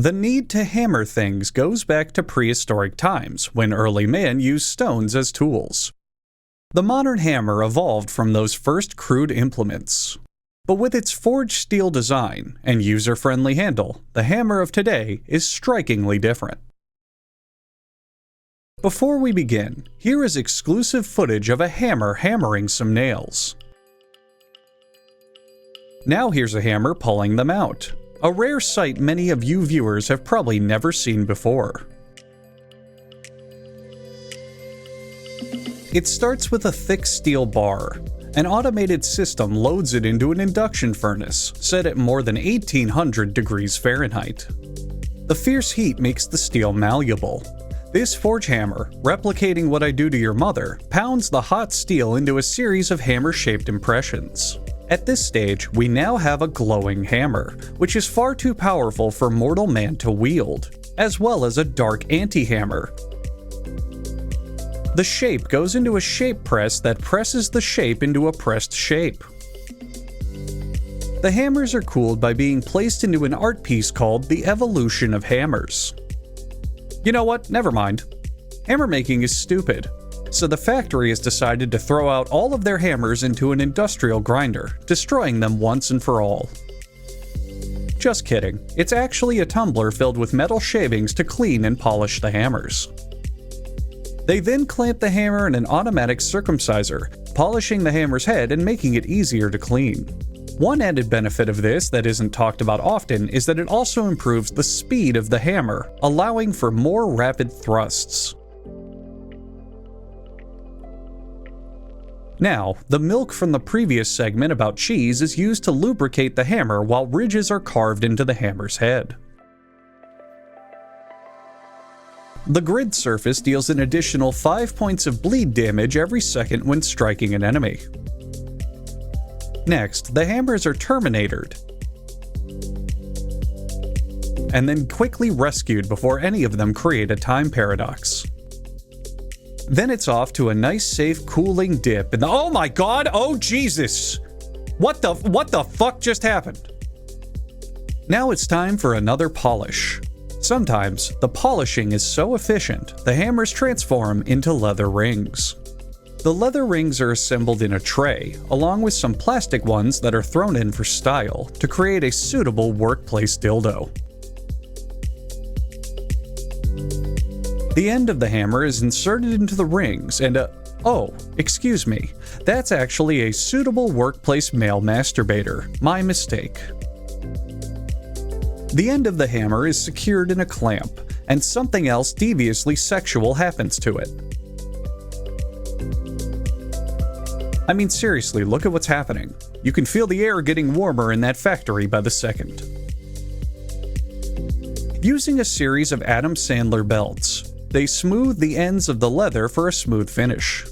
The need to hammer things goes back to prehistoric times, when early man used stones as tools. The modern hammer evolved from those first crude implements. But with its forged steel design and user-friendly handle, the hammer of today is strikingly different. Before we begin, here is exclusive footage of a hammer hammering some nails. Now here's a hammer pulling them out. A rare sight many of you viewers have probably never seen before. It starts with a thick steel bar. An automated system loads it into an induction furnace, set at more than 1800 degrees Fahrenheit. The fierce heat makes the steel malleable. This forge hammer, replicating what I do to your mother, pounds the hot steel into a series of hammer-shaped impressions. At this stage, we now have a glowing hammer, which is far too powerful for mortal man to wield, as well as a dark anti-hammer. The shape goes into a shape press that presses the shape into a pressed shape. The hammers are cooled by being placed into an art piece called The Evolution of Hammers. You know what? Never mind. Hammer making is stupid. So the factory has decided to throw out all of their hammers into an industrial grinder, destroying them once and for all. Just kidding. It's actually a tumbler filled with metal shavings to clean and polish the hammers. They then clamp the hammer in an automatic circumciser, polishing the hammer's head and making it easier to clean. One added benefit of this that isn't talked about often is that it also improves the speed of the hammer, allowing for more rapid thrusts. Now, the milk from the previous segment about cheese is used to lubricate the hammer while ridges are carved into the hammer's head. The grid surface deals an additional 5 points of bleed damage every second when striking an enemy. Next, the hammers are terminatored, and then quickly rescued before any of them create a time paradox. Then it's off to a nice safe cooling dip in the— oh my god, oh Jesus! What the fuck just happened? Now it's time for another polish. Sometimes, the polishing is so efficient, the hammers transform into leather rings. The leather rings are assembled in a tray, along with some plastic ones that are thrown in for style, to create a suitable workplace dildo. The end of the hammer is inserted into the rings and oh, excuse me, that's actually a suitable workplace male masturbator. My mistake. The end of the hammer is secured in a clamp, and something else deviously sexual happens to it. I mean, seriously, look at what's happening. You can feel the air getting warmer in that factory by the second. Using a series of Adam Sandler belts, they smooth the ends of the leather for a smooth finish.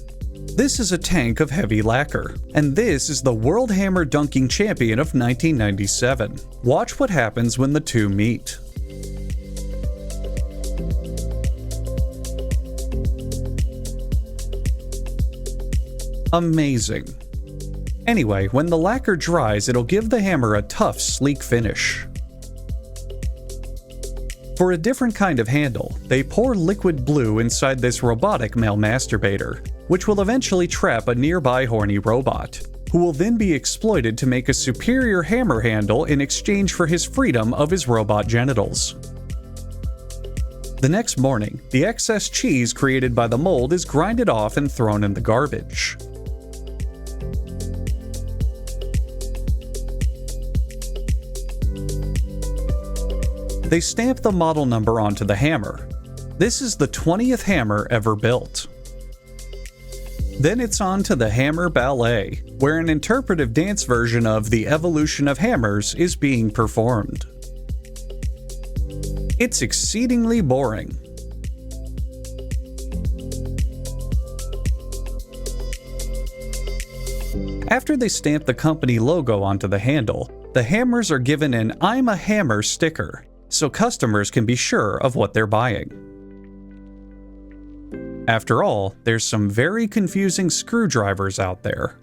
This is a tank of heavy lacquer, and this is the World Hammer Dunking Champion of 1997. Watch what happens when the two meet. Amazing. Anyway, when the lacquer dries, it'll give the hammer a tough, sleek finish. For a different kind of handle, they pour liquid blue inside this robotic male masturbator, which will eventually trap a nearby horny robot, who will then be exploited to make a superior hammer handle in exchange for his freedom of his robot genitals. The next morning, the excess cheese created by the mold is grinded off and thrown in the garbage. They stamp the model number onto the hammer. This is the 20th hammer ever built. Then it's on to the Hammer Ballet, where an interpretive dance version of The Evolution of Hammers is being performed. It's exceedingly boring. After they stamp the company logo onto the handle, the hammers are given an "I'm a Hammer" sticker, so customers can be sure of what they're buying. After all, there's some very confusing screwdrivers out there.